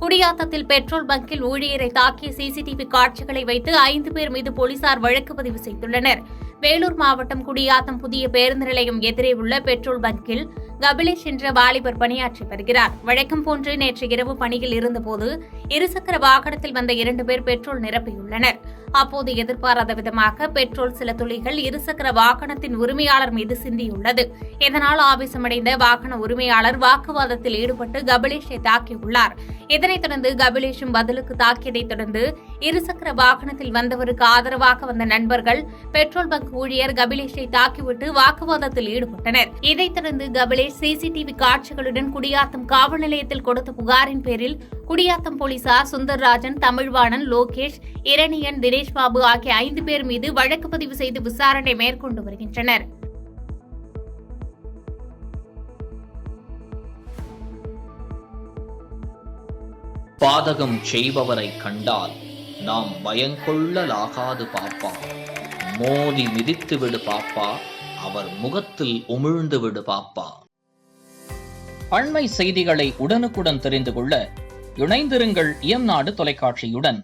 குடியாத்தத்தில் petrol பங்கில் ஊழியரை தாக்கிய சிசிடிவி காட்சிகளை வைத்து 5 பேர் மீது போலீசார் வழக்கு பதிவு செய்துள்ளனர். வேலூர் மாவட்டம் குடியாத்தம் புதிய பேருந்து நிலையம் எதிரே உள்ள பெட்ரோல் பங்கில் கபிலேஷ் என்ற வாலிபர் பணியாற்றி வருகிறார். வழக்கம் போன்று நேற்று இரவு பணியில் இருந்தபோது இருசக்கர வாகனத்தில் வந்த 2 பேர் பெட்ரோல் நிரப்பியுள்ளனர். அப்போது எதிர்பாராத விதமாக பெட்ரோல் சில துளிகள் இருசக்கர வாகனத்தின் உரிமையாளர் மீது சிந்தியுள்ளது. இதனால் ஆவேசமடைந்த வாகன உரிமையாளர் வாக்குவாதத்தில் ஈடுபட்டு கபிலேஷை தாக்கியுள்ளார். இதனைத் தொடர்ந்து கபிலேஷும் பதிலுக்கு தாக்கியதைத் தொடர்ந்து இருசக்கர வாகனத்தில் வந்தவருக்கு ஆதரவாக வந்த நண்பர்கள் பெட்ரோல் பங்க் ஊழியர் கபிலேஷை தாக்கிவிட்டு வாக்குவாதத்தில் ஈடுபட்டனர். இதைத் தொடர்ந்து கபிலேஷ் சிசிடிவி காட்சிகளுடன் குடியாத்தம் காவல் நிலையத்தில் கொடுத்த புகாரின் பேரில் குடியாத்தம் போலீசார் சுந்தர்ராஜன், தமிழ்வாணன், லோகேஷ், இரணியன், தினேஷ் பாபு ஆகிய 5 பேர் மீது வழக்கு பதிவு செய்து விசாரணை மேற்கொண்டு வருகின்றனர். பாதகம் செய்பவரை கண்டால் நாம் பயங்கொள்ளலாகாது பாப்பா. மோதி மிதித்து விடு பாப்பா, அவர் முகத்தில் உமிழ்ந்து விடு பாப்பா. அண்மை செய்திகளை உடனுக்குடன் தெரிந்து கொள்ள இணைந்திருங்கள் இயம்நாடு தொலைக்காட்சியுடன்.